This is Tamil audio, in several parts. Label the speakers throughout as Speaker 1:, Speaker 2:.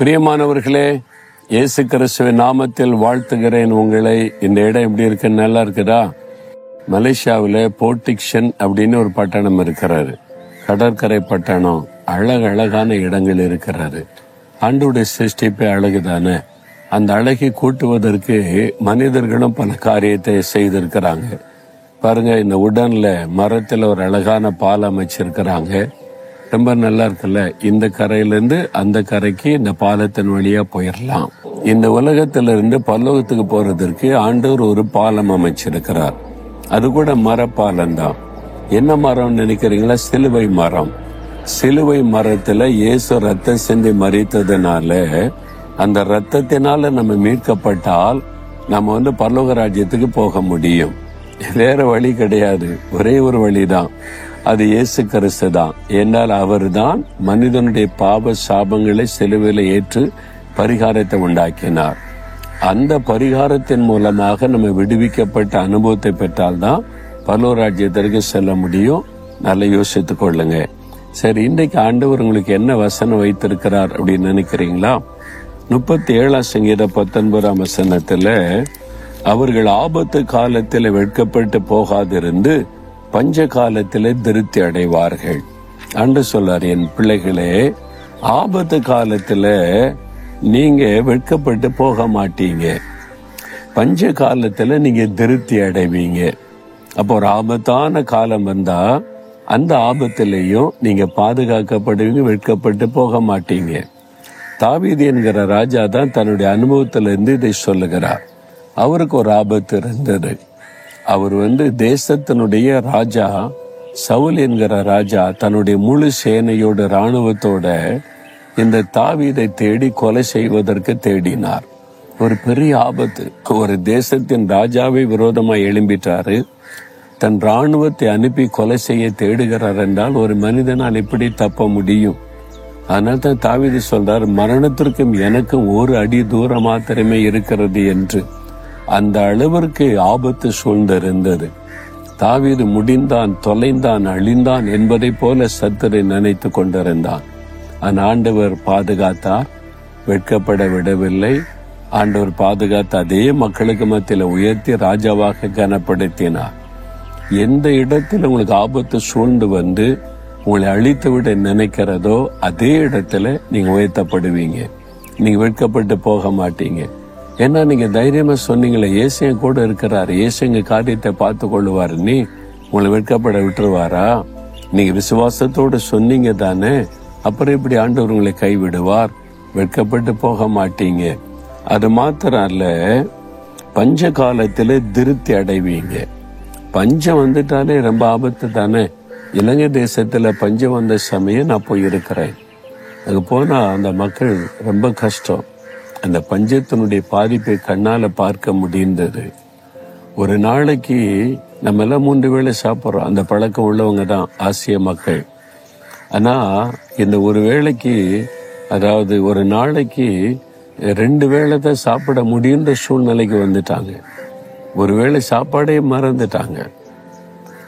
Speaker 1: பிரியமானவர்களே, இயேசு கிறிஸ்துவின் நாமத்தில் வாழ்த்துகிறேன் உங்களை. இந்த இடம் எப்படி இருக்கு? நல்லா இருக்குதா? மலேசியாவில் போர்டிக்ஷன் அப்படின்னு ஒரு பட்டணம் இருக்கிறாரு. கடற்கரை பட்டணம். அழகான இடங்கள் இருக்கிறாரு. ஆண்டவருடைய சிருஷ்டிப்பே அழகுதானே. அந்த அழகை கூட்டுவதற்கு மனிதர்களும் பல காரியத்தை செய்திருக்கிறாங்க. பாருங்க, இந்த உடன்ல மரத்துல ஒரு அழகான பாலம் அமைச்சிருக்கிறாங்க. ரொம்ப நல்லா இருக்குல்ல. இந்த கரையிலிருந்து அந்த கரைக்கு இந்த பாலத்தின் வழியா போயிடலாம். இந்த உலகத்திலிருந்து பரலோகத்துக்கு போறதற்கு ஆண்டவர் ஒரு பாலம் அமைச்சிருக்கிறார். அது கூட மரப்பாலம் தான். என்ன மரம் நினைக்கிறீங்களா? சிலுவை மரம். சிலுவை மரத்துல இயேசு ரத்தம் சிந்தி மரித்ததுனால, அந்த ரத்தத்தினால நம்ம மீட்கப்பட்டால் நம்ம பரலோக ராஜ்யத்துக்கு போக முடியும். வேற வழி கிடையாது. ஒரே ஒரு வழிதான். அது இயேசு கிறிஸ்து தான். என்னால் அவர் தான் மனிதனுடைய பாவ சாபங்களை சிலுவையில் ஏற்று பரிகாரத்தை உண்டாக்கினார். அந்த பரிகாரத்தின் மூலமாக நம்ம விடுவிக்கப்பட்ட அனுபவத்தை பெற்றால்தான் பரலோக ராஜ்யத்திற்கு செல்ல முடியும். நல்லா யோசித்துக் கொள்ளுங்க. சரி, இன்றைக்கு ஆண்டவர் உங்களுக்கு என்ன வசனம் வைத்திருக்கிறார் அப்படின்னு நினைக்கிறீங்களா? 37 சங்கீதம் 19 வசனத்துல, அவர்கள் ஆபத்து காலத்தில் வெட்கப்பட்டு போகாதிருந்து பஞ்ச காலத்திலே திருப்தி அடைவார்கள். அன்று சொல்லார், என் பிள்ளைகளே, ஆபத்து காலத்துல நீங்க வெட்கப்பட்டு போக மாட்டீங்க. பஞ்ச காலத்துல நீங்க திருப்தி அடைவீங்க. அப்போ ஒரு ஆபத்தான காலம் வந்தா அந்த ஆபத்திலையும் நீங்க பாதுகாக்கப்படுவீங்க, வெட்கப்பட்டு போக மாட்டீங்க. தாவீது என்கிற ராஜா தான் தன்னுடைய அனுபவத்திலிருந்து இதை சொல்லுகிறார். அவருக்கு ஒரு ஆபத்து இருந்தது. அவர் தேசத்தினுடைய ராஜா, சவுல் என்கிற ராஜா தன்னுடைய முழு சேனையோட இராணுவத்தோட இந்த தாவீதை தேடி கொலை செய்வதற்கு தேடினார். ஒரு பெரிய ஆபத்து. ஒரு தேசத்தின் ராஜாவை விரோதமா எழும்பிட்டாரு. தன் இராணுவத்தை அனுப்பி கொலை செய்ய தேடுகிறார் என்றால் ஒரு மனிதனால் எப்படி தப்ப முடியும்? அதனால தான் தாவீது சொல்றார், மரணத்திற்கும் எனக்கும் ஒரு அடி தூரம் மாத்திரமே இருக்கிறது என்று. அந்த அளவிற்கு ஆபத்து சூழ்ந்திருந்தது. தாவீது முடிந்தான், தொலைந்தான், அழிந்தான் என்பதை போல சத்துரை நினைத்து கொண்டிருந்தான். ஆண்டவர் பாதுகாத்தார், வெட்கப்பட விடவில்லை. ஆண்டவர் பாதுகாத்த அதே மக்களுக்கு மத்தியில உயர்த்தி ராஜாவாக கனப்படுத்தினார். எந்த இடத்துல உங்களுக்கு ஆபத்து சூழ்ந்து உங்களை அழித்து விட நினைக்கிறதோ அதே இடத்துல நீங்க உயர்த்தப்படுவீங்க. நீங்க வெட்கப்பட்டு போக மாட்டீங்க. ஏன்னா நீங்க தைரியமா சொன்னீங்களே, இயேசு கூட இருக்கிறாரு, இயேசு எங்க காரியத்தை பார்த்து கொள்ளுவாரு, நீ உங்களை வெட்கப்பட விட்டுருவாரா? நீங்க விசுவாசத்தோடு சொன்னீங்க தானே. அப்புறம் இப்படி ஆண்டவர் உங்களை கைவிடுவார்? வெட்கப்பட்டு போக மாட்டீங்க. அது மாத்திரம் அல்ல, பஞ்ச காலத்துல திருப்தி அடைவீங்க. பஞ்சம் வந்துட்டாலே ரொம்ப ஆபத்து தானே. இலங்கை தேசத்துல பஞ்சம் வந்த சமயம் நான் போய் இருக்கிறேன். அங்க போனா அந்த மக்கள் ரொம்ப கஷ்டம். அந்த பஞ்சத்தினுடைய பாதிப்பை கண்ணால பார்க்க முடிந்தது. ஒரு நாளைக்கு நம்ம எல்லாம் 3 வேளை சாப்பிட்றோம். அந்த பழக்கம் உள்ளவங்க தான் ஆசிய மக்கள். ஆனா இந்த ஒரு வேளைக்கு, அதாவது ஒரு நாளைக்கு 2 வேளை தான் சாப்பிட முடியுன்ற சூழ்நிலைக்கு வந்துட்டாங்க. ஒரு வேளை சாப்பாடே மறந்துட்டாங்க.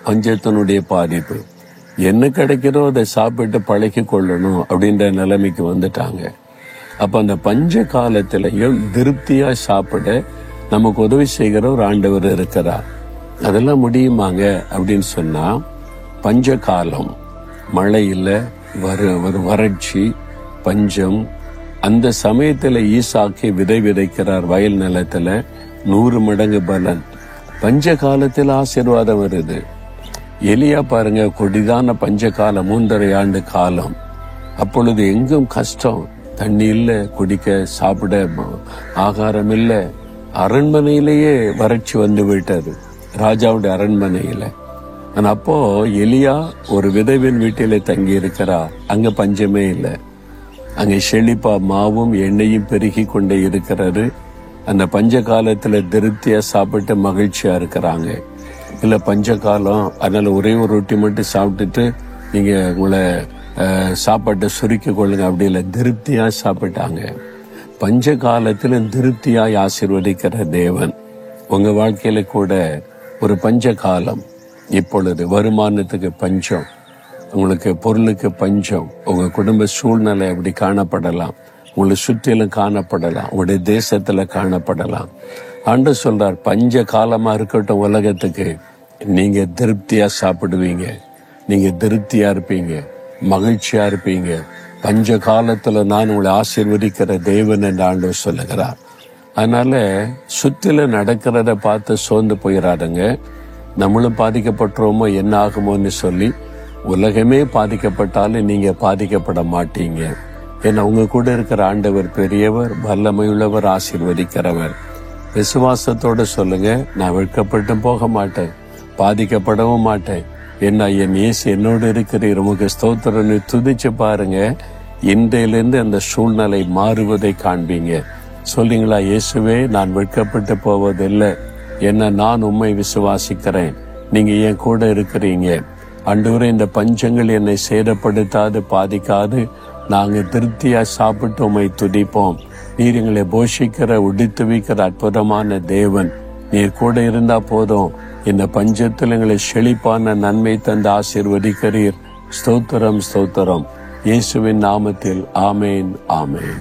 Speaker 1: பஞ்சத்தினுடைய பாதிப்பு. என்ன கிடைக்கிறோ அதை சாப்பிட்டு பழகி கொள்ளணும் அப்படின்ற நிலைமைக்கு வந்துட்டாங்க. அப்ப அந்த பஞ்ச காலத்திலையும் திருப்தியா சாப்பிட நமக்கு உதவி செய்கிற ஒரு ஆண்டவர் இருக்கிறார். அதெல்லாம் முடியுமாங்க அப்படின்னு சொன்னா, பஞ்ச காலம், மழை இல்லை, ஒரு வறட்சி, பஞ்சம். அந்த சமயத்துல ஈசாக்கி விதை விதைக்கிறார் வயல் நிலத்துல, 100 மடங்கு பலன். பஞ்ச காலத்தில் ஆசீர்வாதம் வருது. எலியா பாருங்க, கொடிதான பஞ்ச காலம், 3.5 ஆண்டு காலம். அப்பொழுது எங்கும் கஷ்டம். தண்ணி இல்ல, குடிக்க சாப்பிட ஆகாரம் இல்ல. அரண்மனையிலேயே வறட்சி வந்து விட்டது, ராஜாவுடைய அரண்மனையில. ஆனா அப்போ எலியா ஒரு விதவின் வீட்டிலே தங்கி இருக்கிறார். அங்க பஞ்சமே இல்லை. அங்க செழிப்பா மாவும் எண்ணெயும் பெருகி கொண்டே இருக்கிறாரு. அந்த பஞ்ச காலத்துல திருப்தியா சாப்பிட்டு மகிழ்ச்சியா இருக்கிறாங்க. இல்ல பஞ்ச காலம், அதனால ஒரே ஒரு ரொட்டி மட்டும் சாப்பிட்டுட்டு நீங்க உங்களை சாப்பாட்டை சுருக்கி கொள்ளுங்க, அப்படி இல்லை, திருப்தியா சாப்பிட்டாங்க. பஞ்ச காலத்துல திருப்தியாய் ஆசீர்வதிக்கிற தேவன் உங்க வாழ்க்கையில கூட ஒரு பஞ்ச காலம். இப்பொழுது வருமானத்துக்கு பஞ்சம், உங்களுக்கு பொருளுக்கு பஞ்சம், உங்க குடும்ப சூழ்நிலை அப்படி காணப்படலாம். உங்களை சுற்றிலும் காணப்படலாம், உங்களுடைய தேசத்துல காணப்படலாம். ஆண்டவர் சொல்றார், பஞ்ச காலமா இருக்கட்டும் உலகத்துக்கு, நீங்க திருப்தியா சாப்பிடுவீங்க, நீங்க திருப்தியா இருப்பீங்க, மகிழ்ச்சியா இருப்பீங்க. பஞ்ச காலத்துல நான் உங்களை ஆசீர்வதிக்கிற தேவன் என்று ஆண்டவர் சொல்லுகிறார். அதனால சுற்றில நடக்கிறத பார்த்து சோர்ந்து போயிடாதுங்க. நம்மளும் பாதிக்கப்பட்டுருவோமோ என்ன ஆகுமோன்னு சொல்லி உலகமே பாதிக்கப்பட்டாலும் நீங்க பாதிக்கப்பட மாட்டீங்க. ஏன்னா உங்க கூட இருக்கிற ஆண்டவர் பெரியவர், வல்லமையுள்ளவர், ஆசீர்வதிக்கிறவர். விசுவாசத்தோட சொல்லுங்க, நான் வெட்கப்பட்டும் போக மாட்டேன், பாதிக்கப்படவும் மாட்டேன். என்ன என் இயேசு என்னோடு இருக்கிறீர், உமக்கு ஸ்தோத்திரம். துதிச்சு பாருங்க, இன்றையிலிருந்து அந்த சூழ்நிலை மாறுவதை காண்பீங்க. சொல்றீங்களா, இயேசுவே நான் வெட்கப்பட்டு போவதில்லை, என்ன நான் உம்மை விசுவாசிக்கிறேன், நீங்க என் கூட இருக்கிறீங்க. ஆண்டவரே, இந்த பஞ்சங்கள் என்னை சேதப்படுத்தாது, பாதிக்காது, நாங்க திருப்தியா சாப்பிட்டு உம்மை துதிப்போம். நீர் எங்களை போஷிக்கிற, உடித்து வைக்கிற அற்புதமான தேவன். நீர் கூட இருந்தா போதும், இந்த பஞ்சத்தில் எங்களை செழிப்பான நன்மை தந்து ஆசீர்வதிக்கிறீர். ஸ்தோத்திரம், ஸ்தோத்திரம். இயேசுவின் நாமத்தில் ஆமேன், ஆமேன்.